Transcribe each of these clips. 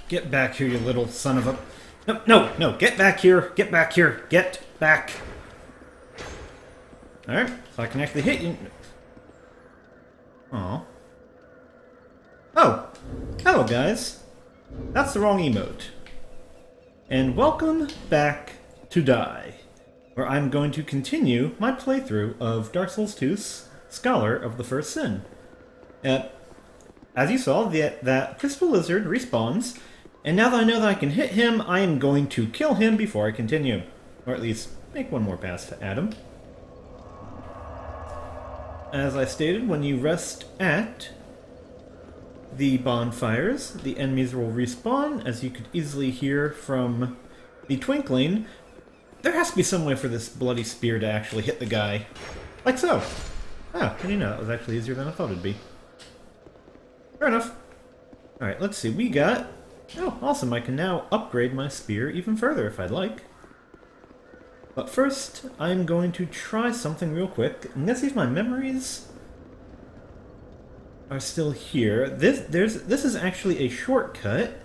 Get back here, you little son of a... No, no, no, get back here, get back here, get back. Alright, so I can actually hit you. Aw. Oh, hello guys. That's the wrong emote. And welcome back to Die, where I'm going to continue my playthrough of Dark Souls 2's Scholar of the First Sin. As you saw, that crystal lizard respawns, and now that I know that I can hit him, I am going to kill him before I continue. Or at least, make one more pass at him. As I stated, when you rest at the bonfires, the enemies will respawn, as you could easily hear from the twinkling. There has to be some way for this bloody spear to actually hit the guy. Like so. Ah, did you know that was actually easier than I thought it'd be. Fair enough. Alright, let's see. We got... Oh, awesome. I can now upgrade my spear even further if I'd like. But first, I'm going to try something real quick. And let's see if my memories are still here. This is actually a shortcut.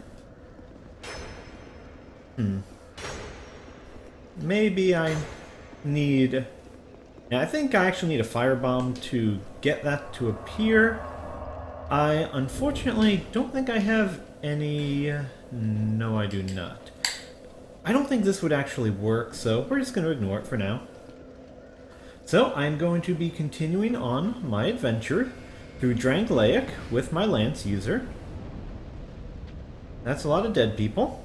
Maybe I need... Yeah, I think I actually need a firebomb to get that to appear. I unfortunately don't think I have any... No, I do not. I don't think this would actually work, so we're just going to ignore it for now. So, I'm going to be continuing on my adventure through Dranglaic with my lance user. That's a lot of dead people.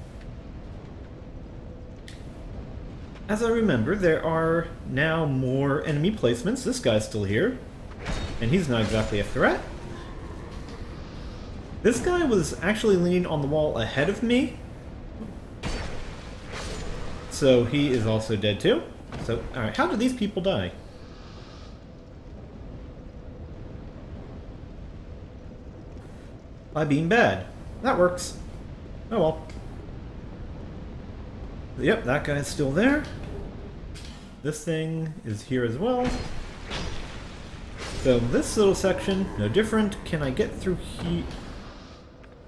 As I remember, there are now more enemy placements. This guy's still here, and he's not exactly a threat. This guy was actually leaning on the wall ahead of me, so he is also dead too. So, alright, how did these people die? By being bad. That works. Oh well. Yep, that guy's still there. This thing is here as well. So this little section, no different. Can I get through here?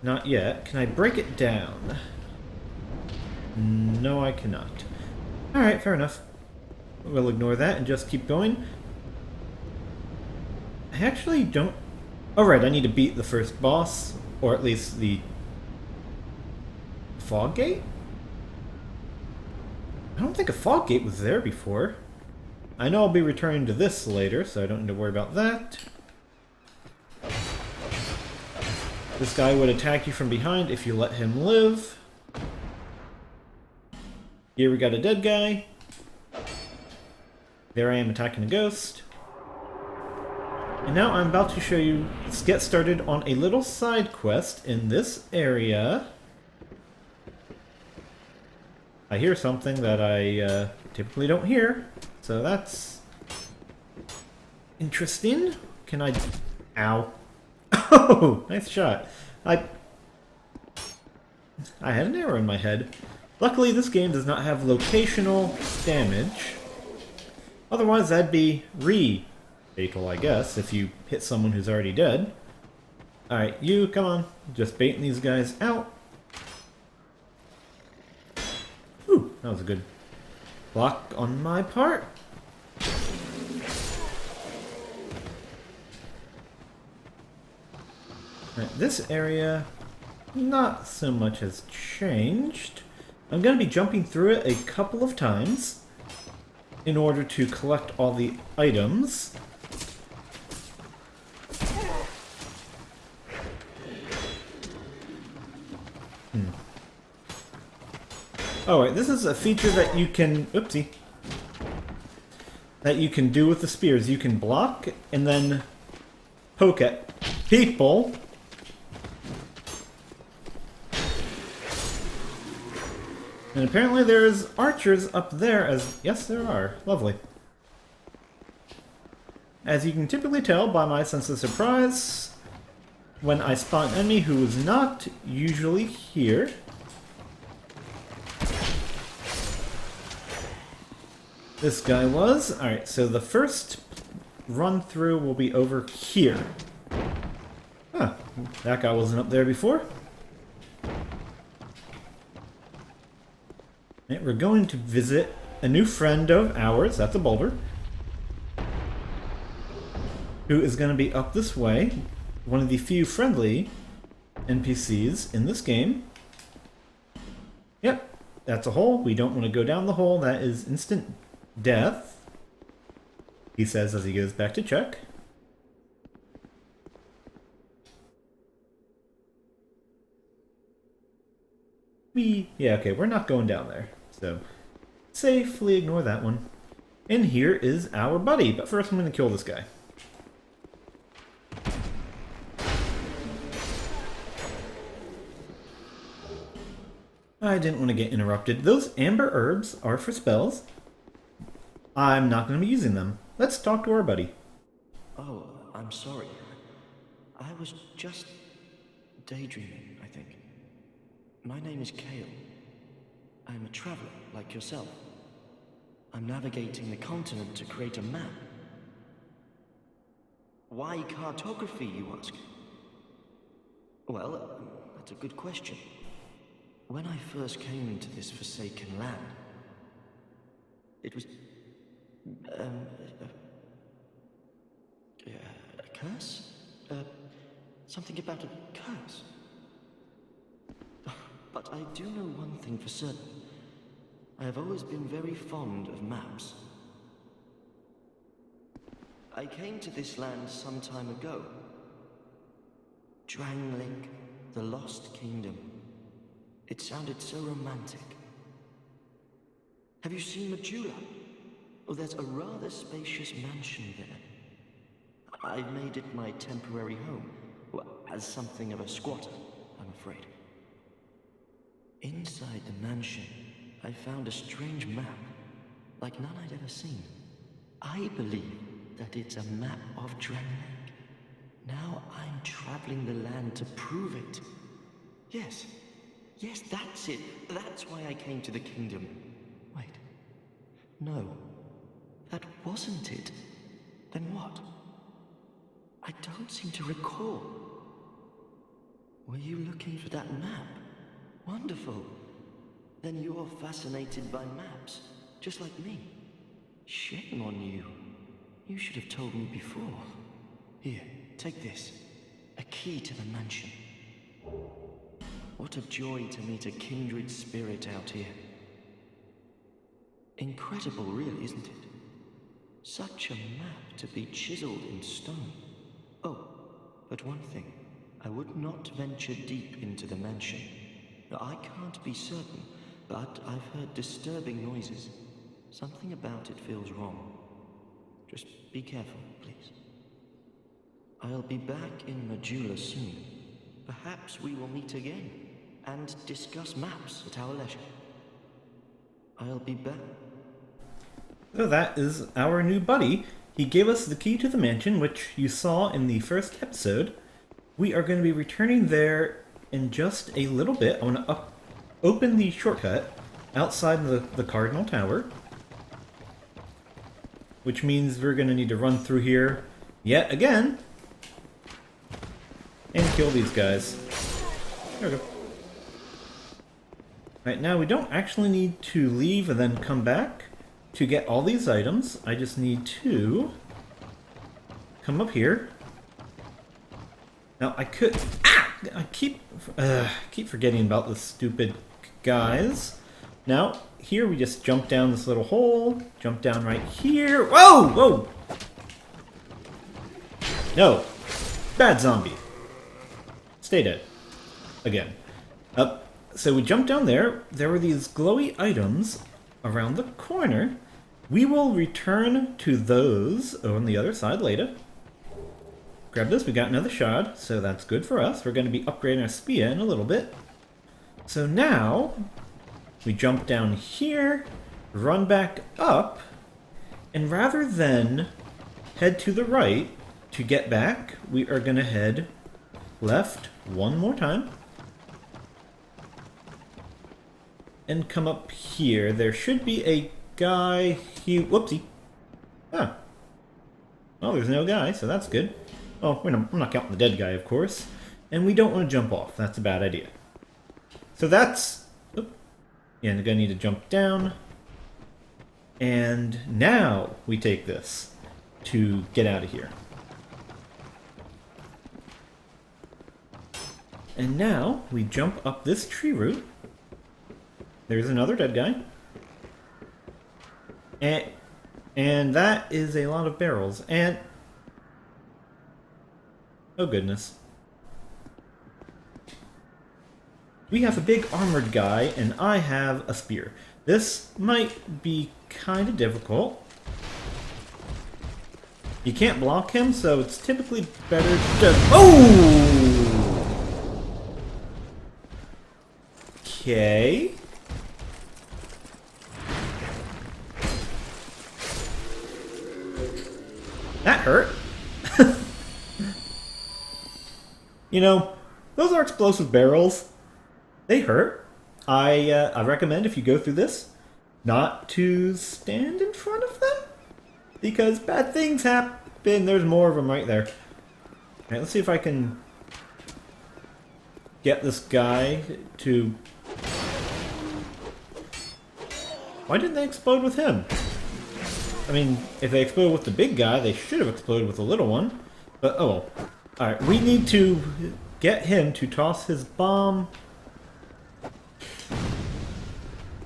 Not yet. Can I break it down? No, I cannot. Alright, fair enough. We'll ignore that and just keep going. I actually don't... Oh, right, I need to beat the first boss, or at least the fog gate? I don't think a fog gate was there before. I know I'll be returning to this later, so I don't need to worry about that. This guy would attack you from behind if you let him live. Here we got a dead guy. There I am attacking a ghost. And now I'm about to show you, let's get started on a little side quest in this area. I hear something that I typically don't hear, so that's interesting. Can I... Ow. Oh, nice shot. I had an arrow in my head. Luckily, this game does not have locational damage. Otherwise, that'd be fatal, I guess, if you hit someone who's already dead. Alright, you, come on. Just baiting these guys out. Ooh, that was a good block on my part. Right, this area, not so much has changed. I'm going to be jumping through it a couple of times in order to collect all the items. Oh, wait, this is a feature that you can... Oopsie. That you can do with the spears. You can block and then poke at people. And apparently there's archers up there as... Yes, there are. Lovely. As you can typically tell by my sense of surprise, when I spawn an enemy who is not usually here... This guy was. Alright, so the first run through will be over here. Huh, that guy wasn't up there before. Right, we're going to visit a new friend of ours, that's a boulder, who is going to be up this way. One of the few friendly NPCs in this game. Yep, that's a hole. We don't want to go down the hole. That is instant death, he says as he goes back to check. Yeah, okay, we're not going down there. So, safely ignore that one. And here is our buddy. But first I'm going to kill this guy. I didn't want to get interrupted. Those amber herbs are for spells. I'm not going to be using them. Let's talk to our buddy. Oh, I'm sorry. I was just daydreaming, I think. My name is Kale. I'm a traveler, like yourself. I'm navigating the continent to create a map. Why cartography, you ask? Well, that's a good question. When I first came into this forsaken land, it was... a curse? Something about a curse. But I do know one thing for certain. I have always been very fond of maps. I came to this land some time ago. Drangleic, the Lost Kingdom. It sounded so romantic. Have you seen Majula? Oh, there's a rather spacious mansion there. I've made it my temporary home, well, as something of a squatter, I'm afraid. Inside the mansion, I found a strange map, like none I'd ever seen. I believe that it's a map of Drangleic. Now I'm traveling the land to prove it. Yes, that's it. That's why I came to the kingdom. Wait. No, that wasn't it. Then what? I don't seem to recall. Were you looking for that map? Wonderful. Then you're fascinated by maps, just like me. Shame on you. You should have told me before. Here, take this. A key to the mansion. What a joy to meet a kindred spirit out here. Incredible, really, isn't it? Such a map to be chiseled in stone. Oh, but one thing. I would not venture deep into the mansion. I can't be certain, but I've heard disturbing noises. Something about it feels wrong. Just be careful, please. I'll be back in Majula soon. Perhaps we will meet again and discuss maps at our leisure. I'll be back. So that is our new buddy. He gave us the key to the mansion, which you saw in the first episode. We are going to be returning there in just a little bit. I want to open the shortcut outside the Cardinal Tower, which means we're going to need to run through here yet again and kill these guys. There we go. Right now, we don't actually need to leave and then come back to get all these items. I just need to come up here. Now, I could... I keep forgetting about the stupid guys. Now, here we just jump down this little hole. Jump down right here. Whoa! Whoa! No. Bad zombie. Stay dead. Again. So we jump down there. There were these glowy items around the corner. We will return to those on the other side later. Grab this, we got another shard, so that's good for us. We're going to be upgrading our spear in a little bit. So now, we jump down here, run back up, and rather than head to the right to get back, we are going to head left one more time. And come up here. There should be a guy here. Whoopsie. Ah. Well, there's no guy, so that's good. Oh, we're not counting the dead guy, of course. And we don't want to jump off. That's a bad idea. So that's... And I'm gonna need to jump down. And now we take this to get out of here. And now we jump up this tree root. There's another dead guy. And that is a lot of barrels. And oh goodness. We have a big armored guy, and I have a spear. This might be kind of difficult. You can't block him, so it's typically better to... Oh! Okay. That hurt. You know, those are explosive barrels. They hurt. I recommend if you go through this, not to stand in front of them, because bad things happen. There's more of them right there. Alright, let's see if I can get this guy to... Why didn't they explode with him? I mean, if they exploded with the big guy, they should have exploded with the little one. But, oh. Alright, we need to get him to toss his bomb.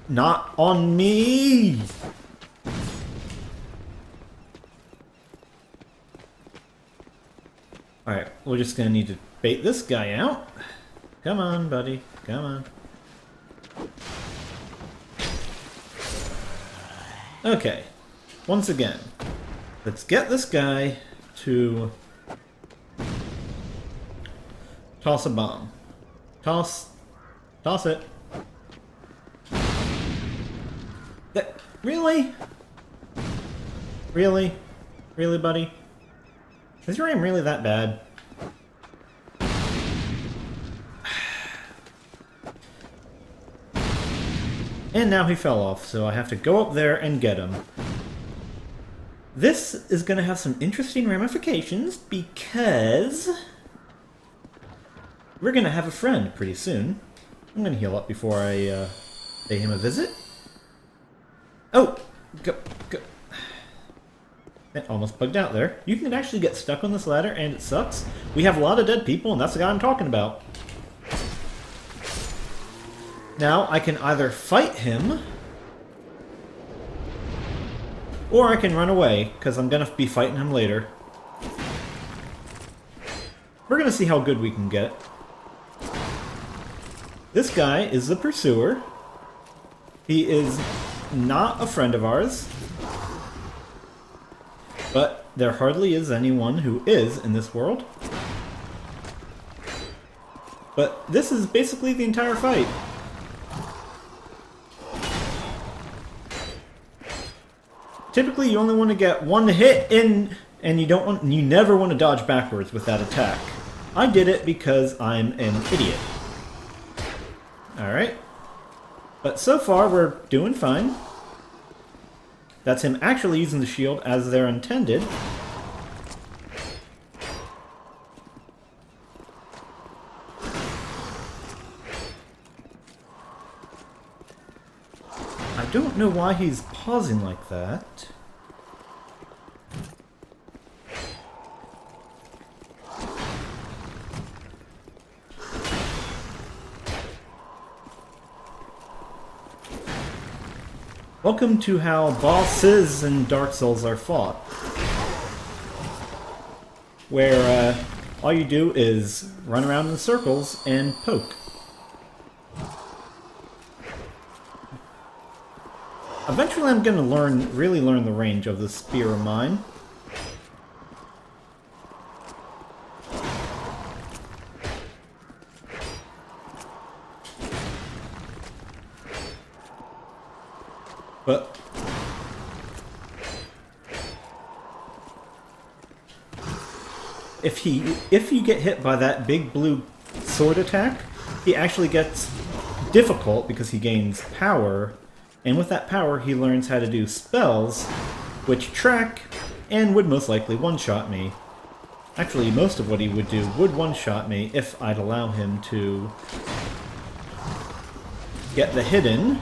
Not on me! Alright, we're just gonna need to bait this guy out. Come on, buddy. Come on. Okay. Once again, let's get this guy to toss a bomb. Toss it. Really? Really? Really, buddy? Is your aim really that bad? And now he fell off, so I have to go up there and get him. This is going to have some interesting ramifications because we're going to have a friend pretty soon. I'm going to heal up before I pay him a visit. Oh! Go. It almost bugged out there. You can actually get stuck on this ladder, and it sucks. We have a lot of dead people, and that's the guy I'm talking about. Now, I can either fight him, or I can run away, because I'm going to be fighting him later. We're going to see how good we can get. This guy is the pursuer. He is not a friend of ours. But there hardly is anyone who is in this world. But this is basically the entire fight. Typically, you only want to get one hit in, and you never want to dodge backwards with that attack. I did it because I'm an idiot. Alright. But so far, we're doing fine. That's him actually using the shield as they're intended. I don't know why he's pausing like that. Welcome to how bosses in Dark Souls are fought. Where all you do is run around in circles and poke. Eventually I'm going to really learn the range of this spear of mine. But if you get hit by that big blue sword attack, he actually gets difficult because he gains power, and with that power he learns how to do spells which track and would most likely one-shot me. Actually, most of what he would do would one-shot me if I'd allow him to get the hidden.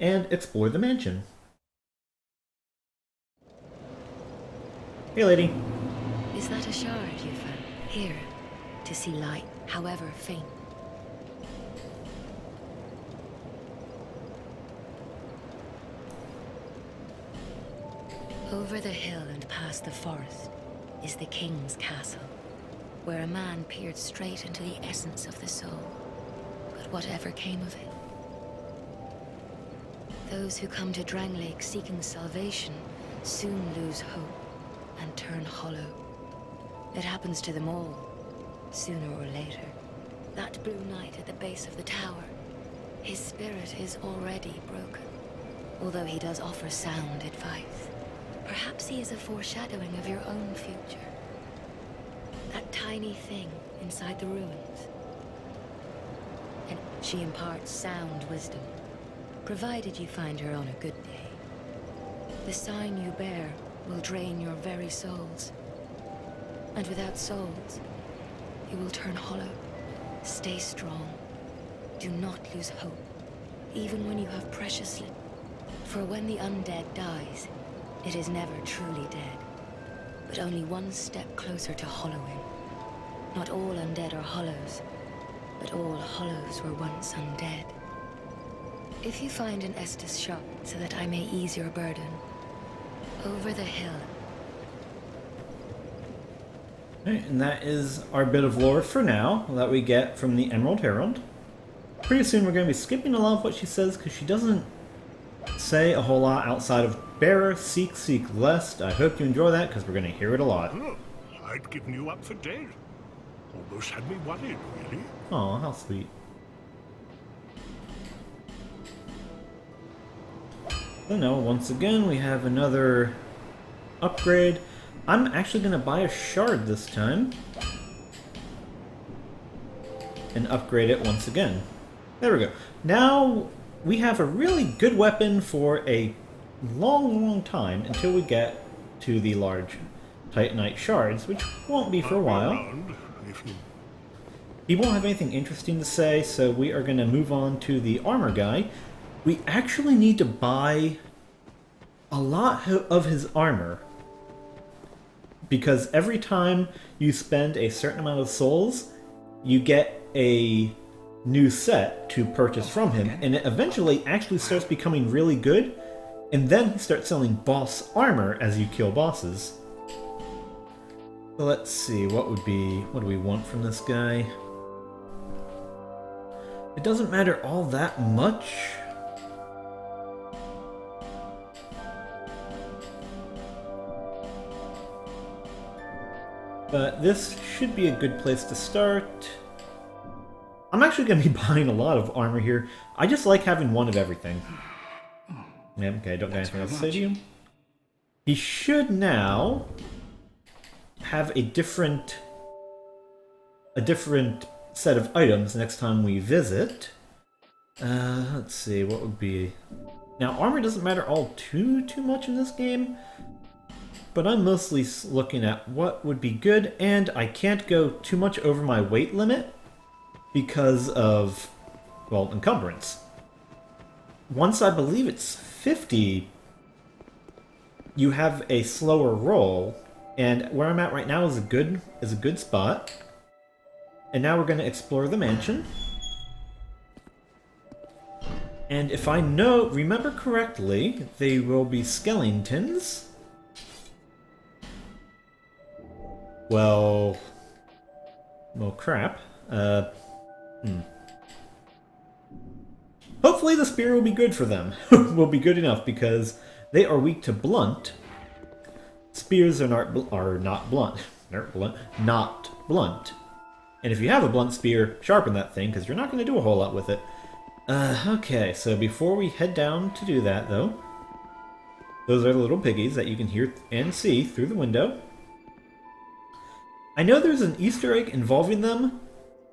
and explore the mansion. Hey, lady. Is that a shard you found? Here, to see light, however faint. Over the hill and past the forest is the king's castle, where a man peered straight into the essence of the soul. But whatever came of it? Those who come to Drangleic seeking salvation soon lose hope and turn hollow. It happens to them all, sooner or later. That blue knight at the base of the tower, his spirit is already broken, although he does offer sound advice. Perhaps he is a foreshadowing of your own future. That tiny thing inside the ruins. And she imparts sound wisdom, provided you find her on a good day. The sign you bear will drain your very souls. And without souls, you will turn hollow. Stay strong. Do not lose hope, even when you have precious little. For when the undead dies, it is never truly dead, but only one step closer to hollowing. Not all undead are hollows, but all hollows were once undead. If you find an Estus shop so that I may ease your burden, over the hill. Alright, and that is our bit of lore for now that we get from the Emerald Herald. Pretty soon we're going to be skipping a lot of what she says because she doesn't say a whole lot outside of bearer, seek, lest. I hope you enjoy that because we're going to hear it a lot. Oh, I'd given you up for dead. Almost had me worried, really. Aw, how sweet. So now, once again, we have another upgrade. I'm actually going to buy a shard this time and upgrade it once again. There we go. Now we have a really good weapon for a long time until we get to the large Titanite shards, which won't be for a while. He won't have anything interesting to say, so we are going to move on to the armor guy. We actually need to buy a lot of his armor, because every time you spend a certain amount of souls, you get a new set to purchase from him, and it eventually actually starts becoming really good, and then he starts selling boss armor as you kill bosses. So let's see, what do we want from this guy? It doesn't matter all that much. But this should be a good place to start. I'm actually going to be buying a lot of armor here. I just like having one of everything. Yeah, okay, don't got anything else to say to you. He should now have a different set of items next time we visit. Let's see, what would be... Now, armor doesn't matter all too much in this game, but I'm mostly looking at what would be good, and I can't go too much over my weight limit because of, well, encumbrance. Once I believe it's 50, you have a slower roll, and where I'm at right now is a good spot. And now we're going to explore the mansion. And if I remember correctly, they will be skeletons. Well, crap. Hopefully the spear will be good for them. Will be good enough because they are weak to blunt. Spears are not blunt. Not blunt. And if you have a blunt spear, sharpen that thing because you're not going to do a whole lot with it. Okay, so before we head down to do that, though, those are the little piggies that you can hear and see through the window. I know there's an Easter egg involving them.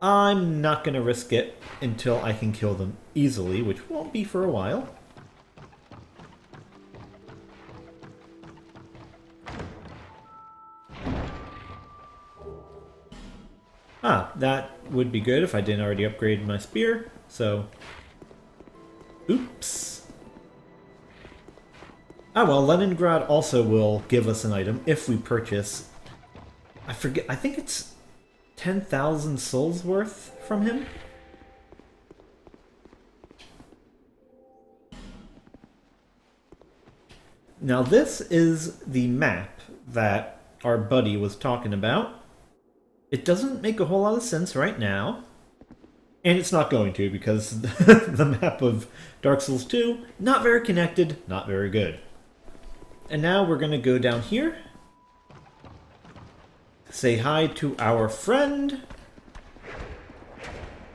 I'm not going to risk it until I can kill them easily, which won't be for a while. That would be good if I didn't already upgrade my spear, so... Oops. Ah well, Leningrad also will give us an item if we purchase... I forget, I think it's 10,000 souls worth from him? Now this is the map that our buddy was talking about. It doesn't make a whole lot of sense right now. And it's not going to, because the map of Dark Souls 2, not very connected, not very good. And now we're going to go down here. Say hi to our friend.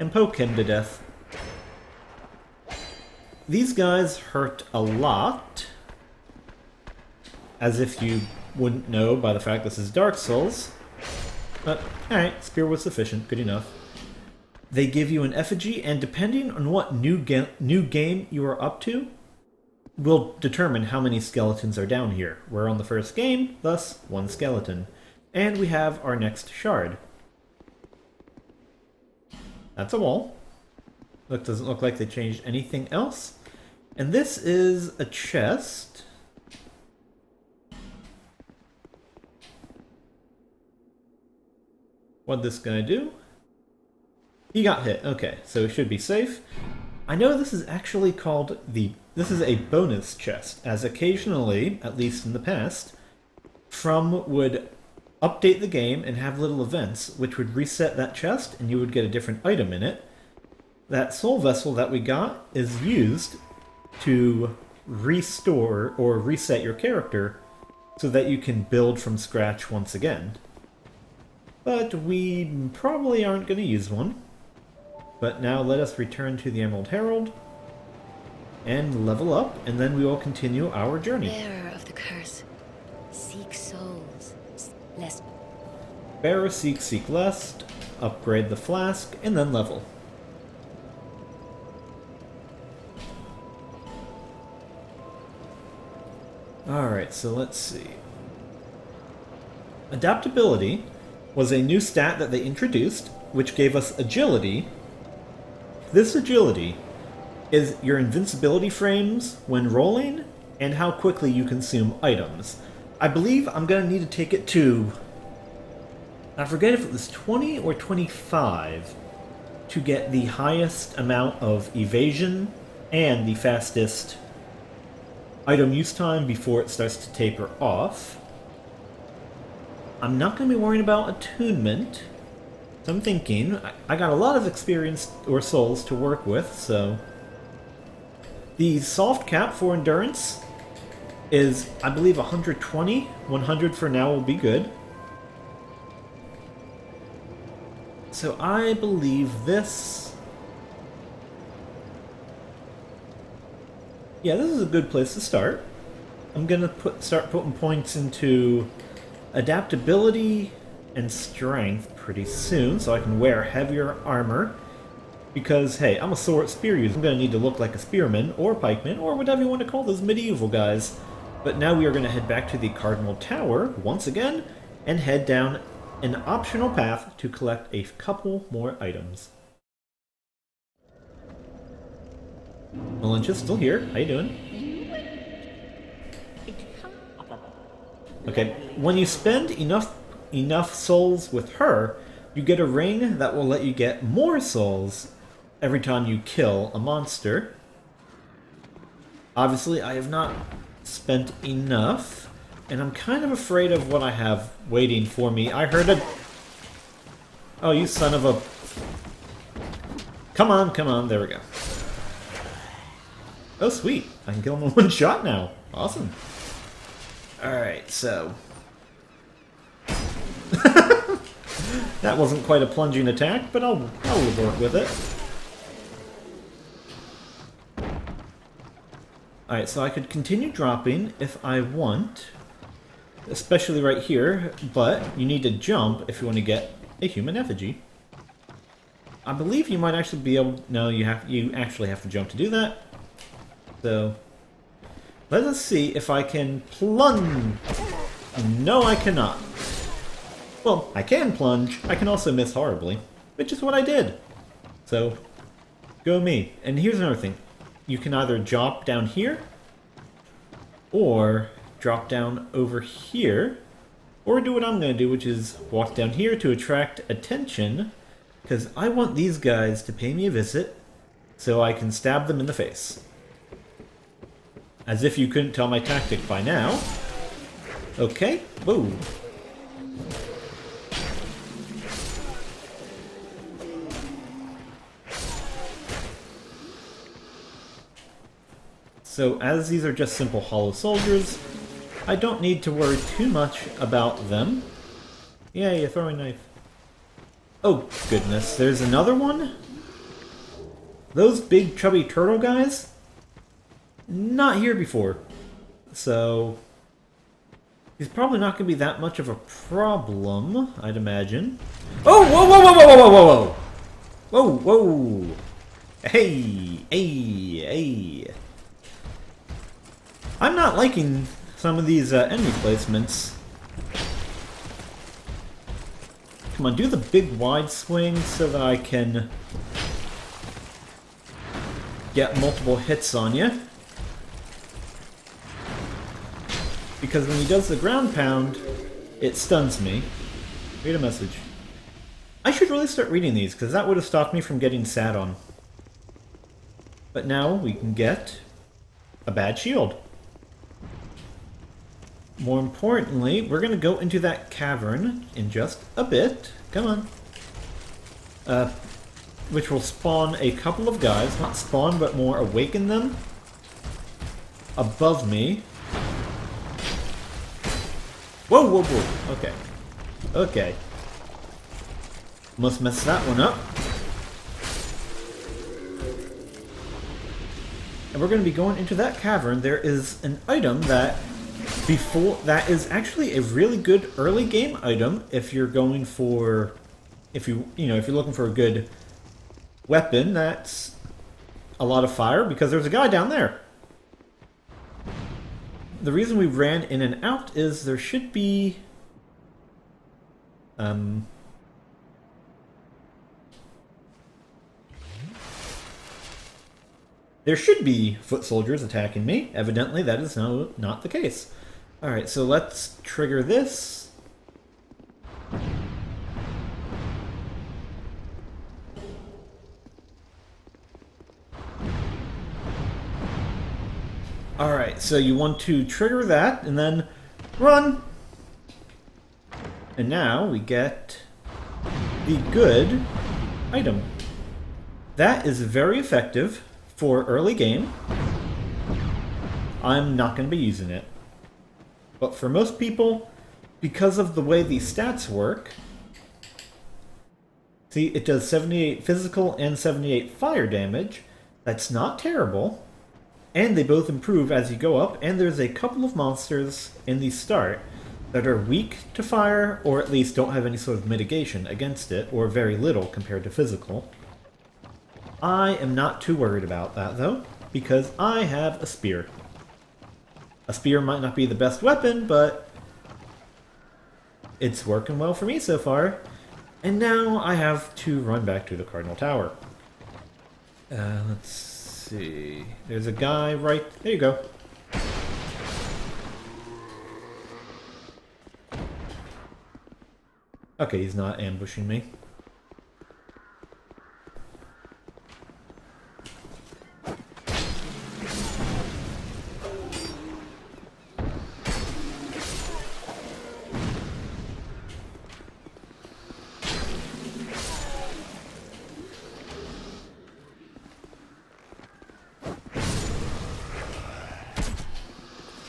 And poke him to death. These guys hurt a lot. As if you wouldn't know by the fact this is Dark Souls. But, alright, spear was sufficient, good enough. They give you an effigy, and depending on what new game you are up to, will determine how many skeletons are down here. We're on the first game, thus one skeleton. And we have our next shard. That's a wall. Look, doesn't look like they changed anything else. And this is a chest. What'd this guy do? He got hit. Okay, so it should be safe. I know this is actually called the... This is a bonus chest, as occasionally, at least in the past, From would update the game and have little events, which would reset that chest, and you would get a different item in it. That soul vessel that we got is used to restore or reset your character so that you can build from scratch once again. But we probably aren't going to use one. But now let us return to the Emerald Herald and level up, and then we will continue our journey. Bearer of the curse, seek souls, lest... Bearer, seek lest, upgrade the flask, and then level. Alright, so let's see. Adaptability was a new stat that they introduced, which gave us agility. This agility is your invincibility frames when rolling, and how quickly you consume items. I believe I'm going to need to take it to... I forget if it was 20 or 25 to get the highest amount of evasion and the fastest item use time before it starts to taper off. I'm not going to be worrying about attunement. So I'm thinking, I got a lot of experience or souls to work with, so... The soft cap for endurance is, I believe, 120. 100 for now will be good. So I believe this... Yeah, this is a good place to start. I'm gonna start putting points into adaptability and strength pretty soon, so I can wear heavier armor. Because, hey, I'm a spear user. I'm gonna need to look like a spearman, or pikeman, or whatever you want to call those medieval guys. But now we are gonna head back to the Cardinal Tower, once again, and head down an optional path to collect a couple more items. Melincha's still here. How you doing? Okay, when you spend enough souls with her, you get a ring that will let you get more souls every time you kill a monster. Obviously, I have not spent enough, and I'm kind of afraid of what I have waiting for me. I heard a... Oh, you son of a... Come on, there we go. Oh, sweet. I can kill him in one shot now. Awesome. Alright, so... That wasn't quite a plunging attack, but I'll work with it. Alright, so I could continue dropping if I want, especially right here, but you need to jump if you want to get a human effigy. I believe you might actually be able... No, you actually have to jump to do that. So, let us see if I can plunge. No, I cannot. Well, I can plunge. I can also miss horribly, which is what I did. So, go me. And here's another thing. You can either drop down here, or drop down over here, or do what I'm going to do, which is walk down here to attract attention, because I want these guys to pay me a visit so I can stab them in the face. As if you couldn't tell my tactic by now. Okay, whoa. So as these are just simple hollow soldiers, I don't need to worry too much about them. Yay, a throwing knife. Oh goodness, there's another one? Those big chubby turtle guys? Not here before. So he's probably not going to be that much of a problem, I'd imagine. Oh, whoa, whoa, whoa, whoa, whoa, whoa, whoa! Whoa, whoa! Hey, hey, hey. I'm not liking some of these enemy placements. Come on, do the big wide swing so that I can get multiple hits on you. Because when he does the ground pound, it stuns me. Read a message. I should really start reading these, because that would have stopped me from getting sat on. But now we can get a bad shield. More importantly, we're going to go into that cavern in just a bit. Come on. Which will spawn a couple of guys. Not spawn, but more awaken them. Above me. Whoa, whoa, whoa. Okay. Okay. Must mess that one up. And we're going to be going into that cavern. There is an item that is actually a really good early game item if you're going for if you're looking for a good weapon that's a lot of fire, because there's a guy down there. The reason we ran in and out is there should be foot soldiers attacking me. Evidently that is not the case. Alright, so let's trigger this. Alright, so you want to trigger that and then run. And now we get the good item. That is very effective for early game. I'm not going to be using it. But for most people, because of the way these stats work, see, it does 78 physical and 78 fire damage. That's not terrible. And they both improve as you go up, and there's a couple of monsters in the start that are weak to fire, or at least don't have any sort of mitigation against it, or very little compared to physical. I am not too worried about that, though, because I have a spear. A spear might not be the best weapon, but it's working well for me so far. And now I have to run back to the Cardinal Tower. Let's see. There's a guy right... There you go. Okay, he's not ambushing me.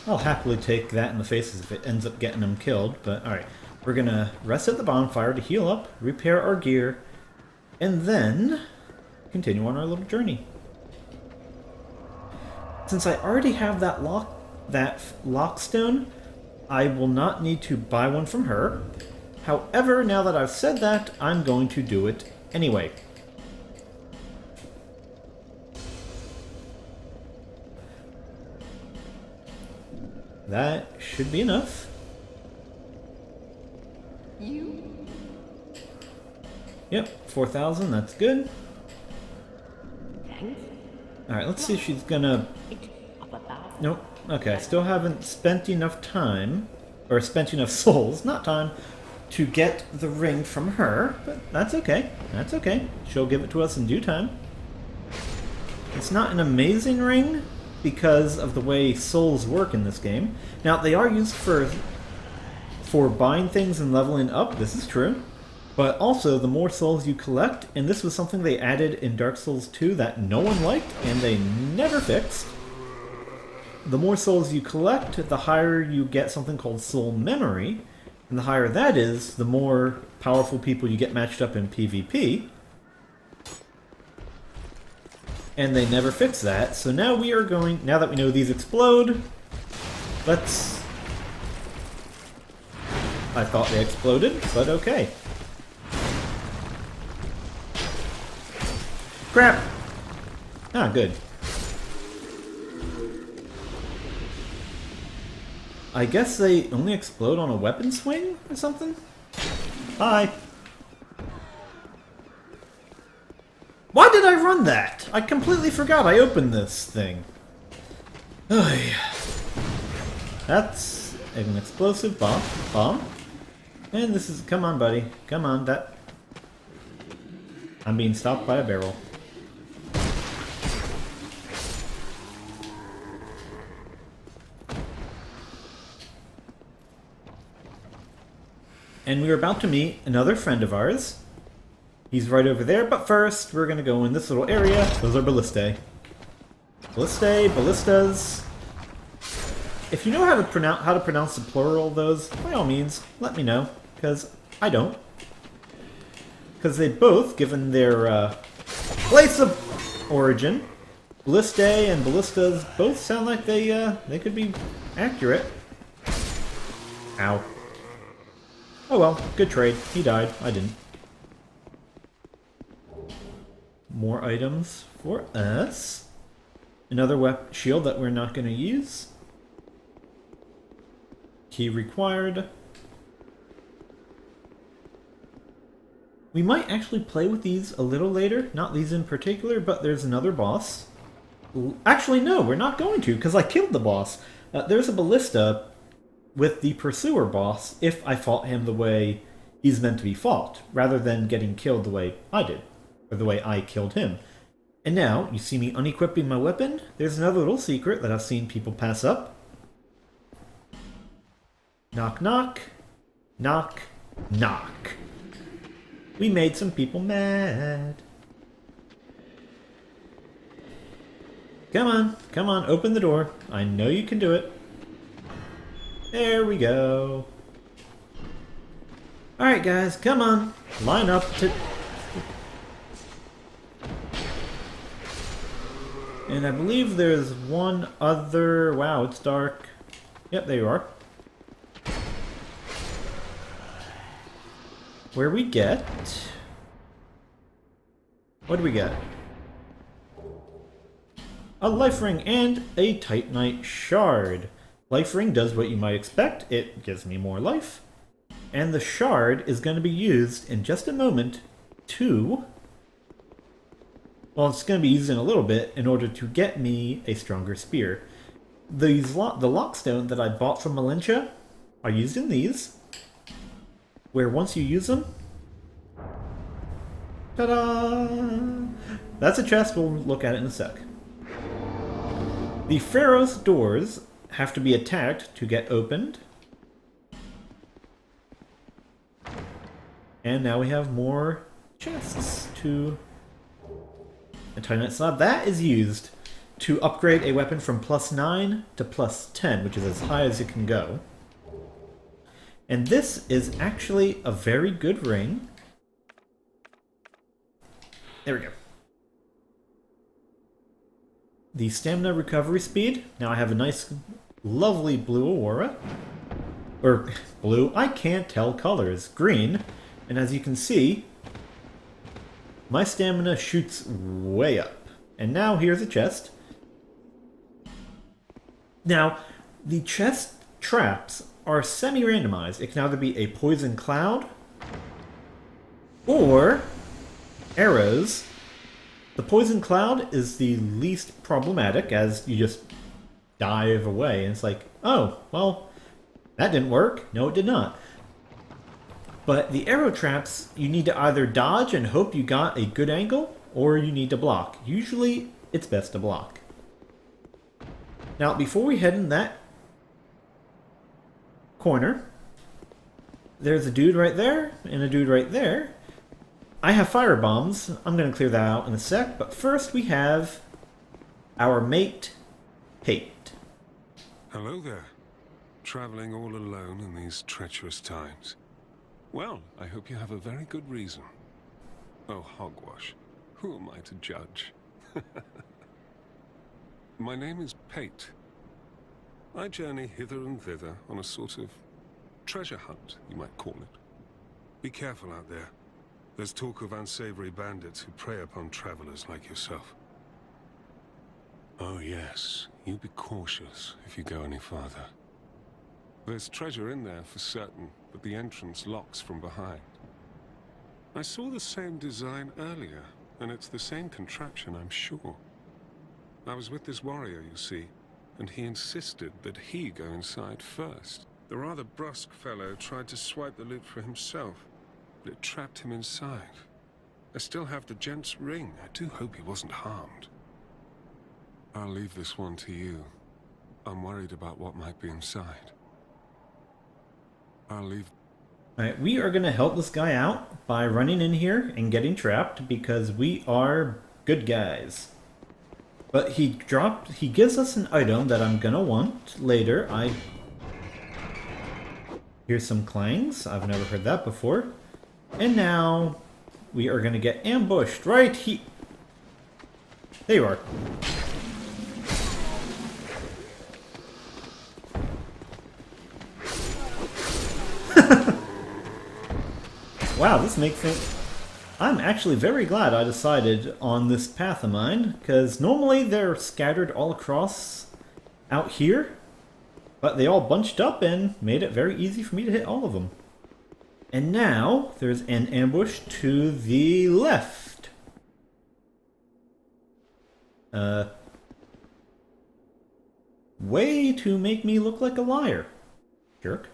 I'll happily take that in the faces if it ends up getting him killed, but alright. We're gonna rest at the bonfire to heal up, repair our gear, and then continue on our little journey. Since I already have that lockstone, I will not need to buy one from her. However, now that I've said that, I'm going to do it anyway. That should be enough. Yep, 4,000, that's good. Alright, let's see if she's gonna... Nope, Okay, I still haven't spent enough time, or spent enough souls, not time, to get the ring from her, but that's okay. That's okay. She'll give it to us in due time. It's not an amazing ring because of the way souls work in this game. Now, they are used for buying things and leveling up, this is true. But also, the more souls you collect, and this was something they added in Dark Souls 2 that no one liked and they never fixed. The more souls you collect, the higher you get something called soul memory. And the higher that is, the more powerful people you get matched up in PvP. And they never fixed that, so now we are going, now that we know these explode, let's... I thought they exploded, but okay. Crap! Ah, good. I guess they only explode on a weapon swing or something? Hi! Why did I run that? I completely forgot I opened this thing. That's an explosive bomb. And this is... Come on, buddy. Come on, that... I'm being stopped by a barrel. And we are about to meet another friend of ours. He's right over there, but first we're gonna go in this little area. Those are ballistae. Ballistas. If you know how to pronounce the plural of those, by all means, let me know, because I don't. Because they both, given their place of origin, ballistae and ballistas both sound like they could be accurate. Ow. Oh well, good trade. He died. I didn't. More items for us. Another shield that we're not going to use. Key required. We might actually play with these a little later. Not these in particular, but there's another boss. Actually, no, we're not going to, because I killed the boss. There's a ballista with the pursuer boss if I fought him the way he's meant to be fought, rather than getting killed the way I did. Or the way I killed him. And now, you see me unequipping my weapon? There's another little secret that I've seen people pass up. Knock, knock. Knock, knock. We made some people mad. Come on, open the door. I know you can do it. There we go. Alright guys, come on. Line up to... And I believe there's one other... Wow, it's dark. Yep, there you are. Where we get... What do we get? A life ring and a Titanite shard. Life ring does what you might expect. It gives me more life. And the shard is going to be used in just a moment to... Well, it's going to be used in a little bit in order to get me a stronger spear. The lockstone that I bought from Malincha are used in these, where once you use them... Ta-da! That's a chest, we'll look at it in a sec. The Pharaoh's doors have to be attacked to get opened. And now we have more chests to... A Titanite slab. That is used to upgrade a weapon from +9 to +10, which is as high as it can go. And this is actually a very good ring. There we go. The stamina recovery speed. Now I have a nice, lovely blue aura. Or blue, I can't tell colors. Green. And as you can see, my stamina shoots way up. And now here's a chest. Now, the chest traps are semi-randomized. It can either be a poison cloud or The poison cloud is the least problematic, as you just dive away. And it's like, oh, well, that didn't work. No, it did not. But the arrow traps, you need to either dodge and hope you got a good angle, or you need to block. Usually, it's best to block. Now, before we head in that corner, there's a dude right there, and a dude right there. I have fire bombs. I'm going to clear that out in a sec, but first we have our mate, Pate. Hello there. Traveling all alone in these treacherous times. Well, I hope you have a very good reason. Oh, hogwash. Who am I to judge? My name is Pate. I journey hither and thither on a sort of treasure hunt, you might call it. Be careful out there. There's talk of unsavory bandits who prey upon travelers like yourself. Oh yes, you be cautious if you go any farther. There's treasure in there for certain, but the entrance locks from behind. I saw the same design earlier, and it's the same contraption, I'm sure. I was with this warrior, you see, and he insisted that he go inside first. The rather brusque fellow tried to swipe the loot for himself, but it trapped him inside. I still have the gent's ring. I do hope he wasn't harmed. I'll leave this one to you. I'm worried about what might be inside. I'll leave... Alright, we are going to help this guy out by running in here and getting trapped because we are good guys. But he gives us an item that I'm going to want later. Here's some clangs. I've never heard that before. And now we are going to get ambushed right here. There you are. Wow, this makes me... I'm actually very glad I decided on this path of mine, because normally they're scattered all across out here, but they all bunched up and made it very easy for me to hit all of them. And now there's an ambush to the left. Way to make me look like a liar, jerk.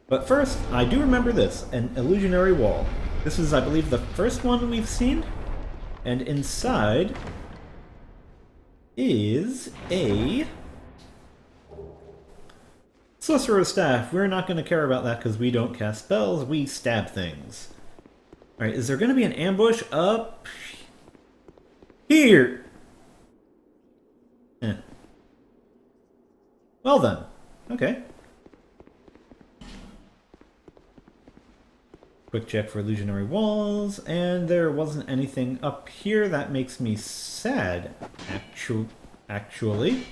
But first, I do remember this, an illusionary wall. This is, I believe, the first one we've seen. And inside is a sorcerer's staff. We're not going to care about that because we don't cast spells, we stab things. Alright, is there going to be an ambush up here? Well then, okay. Quick check for illusionary walls, and there wasn't anything up here. That makes me sad, actually.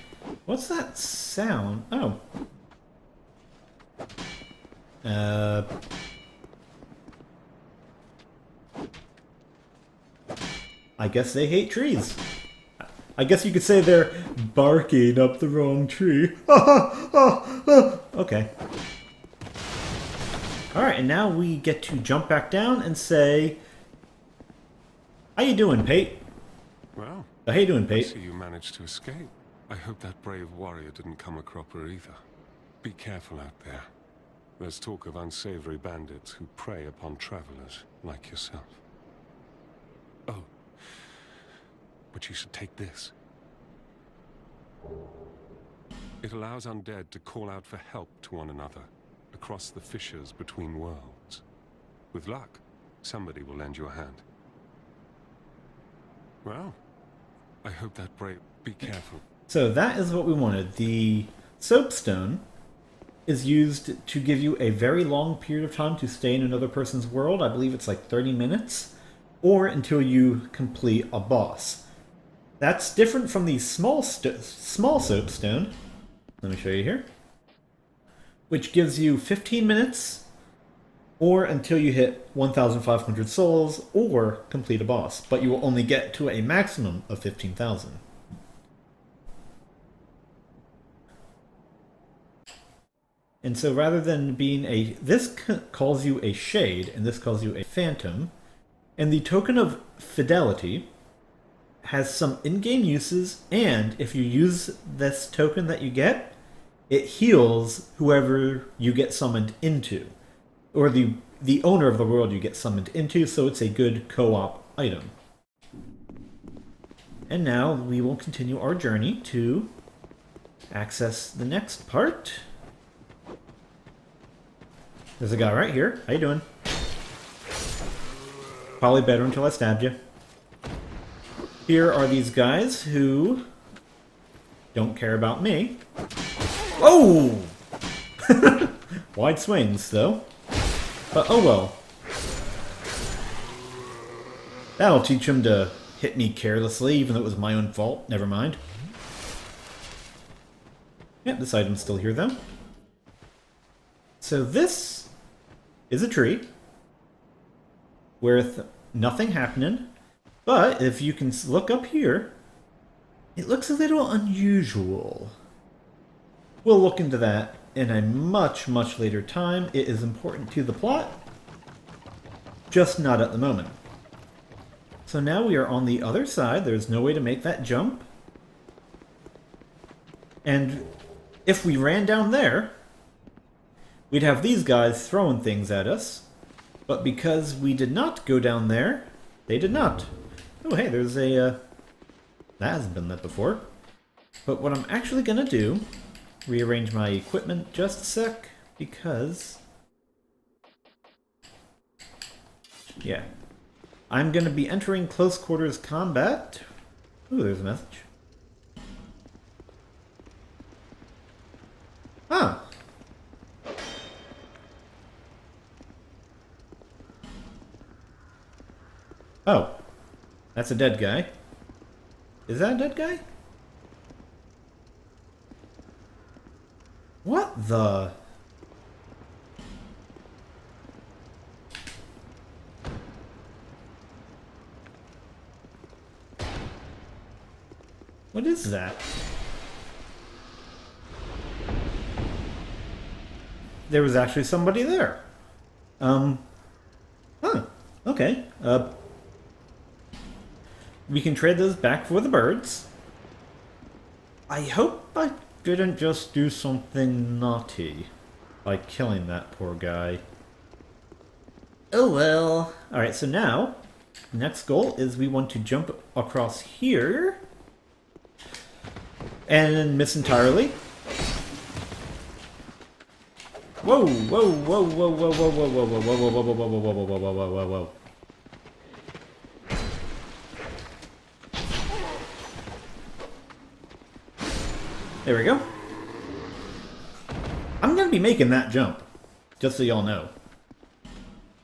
What's that sound? Oh. I guess they hate trees. I guess you could say they're barking up the wrong tree. Okay. Alright, and now we get to jump back down and say, how you doing, Pate? Well, how you doing, I Pate? see you managed to escape. I hope that brave warrior didn't come a cropper either. Be careful out there. There's talk of unsavory bandits who prey upon travelers like yourself. Oh, but you should take this. It allows undead to call out for help to one another across the fissures between worlds. With luck, somebody will lend you a hand. Well, I hope that be careful. So that is what we wanted. The soapstone is used to give you a very long period of time to stay in another person's world. I believe it's like 30 minutes, or until you complete a boss. That's different from the small soapstone. Let me show you here. Which gives you 15 minutes, or until you hit 1,500 souls, or complete a boss. But you will only get to a maximum of 15,000. And so rather than being a... This calls you a shade, and this calls you a phantom. And the token of fidelity has some in-game uses, and if you use this token that you get, it heals whoever you get summoned into, or the owner of the world you get summoned into, so it's a good co-op item. And now we will continue our journey to access the next part. There's a guy right here. How you doing? Probably better until I stabbed you. Here are these guys who don't care about me. Oh! Wide swings, though. But oh well. That'll teach him to hit me carelessly, even though it was my own fault. Never mind. Yep, this item's still here, though. So this is a tree with nothing happening. But if you can look up here, it looks a little unusual. We'll look into that in a much, much later time. It is important to the plot, just not at the moment. So now we are on the other side. There's no way to make that jump. And if we ran down there, we'd have these guys throwing things at us. But because we did not go down there, they did not. Oh, hey, there's a... that hasn't been that before. But what I'm actually going to do, rearrange my equipment just a sec, because... yeah. I'm going to be entering close quarters combat. Ooh, there's a message. Huh. Oh. That's a dead guy. Is that a dead guy? What the... what is that? There was actually somebody there. Huh. Okay. We can trade those back for the birds. I hope I didn't just do something naughty by killing that poor guy. Oh well. Alright, so now, next goal is we want to jump across here. And miss entirely. Whoa, whoa, whoa, whoa, whoa, whoa, whoa, whoa, whoa, whoa, whoa, whoa, whoa, whoa, whoa, whoa, whoa, whoa, whoa, whoa. There we go. I'm gonna be making that jump, just so y'all know.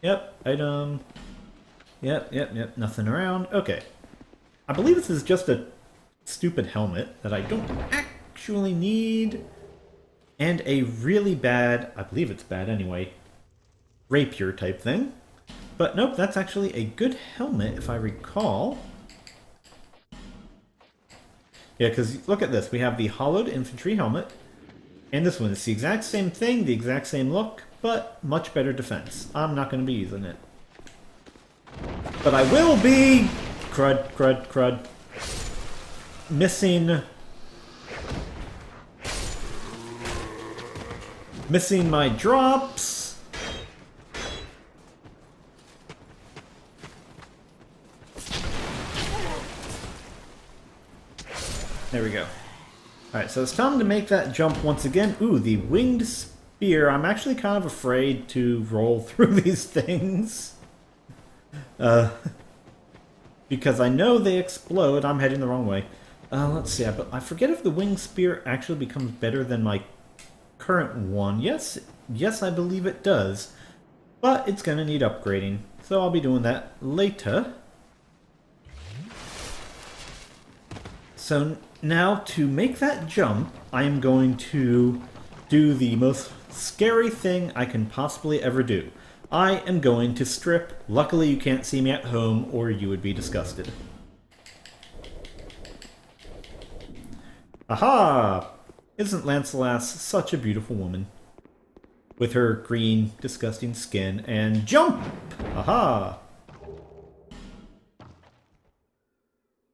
Yep, item. Yep, nothing around. Okay. I believe this is just a stupid helmet that I don't actually need. And a really bad, I believe it's bad anyway, rapier type thing. But nope, that's actually a good helmet if I recall. Yeah, because look at this. We have the hollowed infantry helmet. And this one is the exact same thing, the exact same look, but much better defense. I'm not going to be using it. But I will be... crud. Missing my drops. There we go. Alright, so it's time to make that jump once again. Ooh, the winged spear. I'm actually kind of afraid to roll through these things. Because I know they explode. I'm heading the wrong way. Let's see, but I forget if the winged spear actually becomes better than my current one. Yes, I believe it does. But it's going to need upgrading. So I'll be doing that later. So now to make that jump, I am going to do the most scary thing I can possibly ever do. I am going to strip. Luckily you can't see me at home or you would be disgusted. Aha! Isn't Lancelas such a beautiful woman? With her green, disgusting skin and jump! Aha!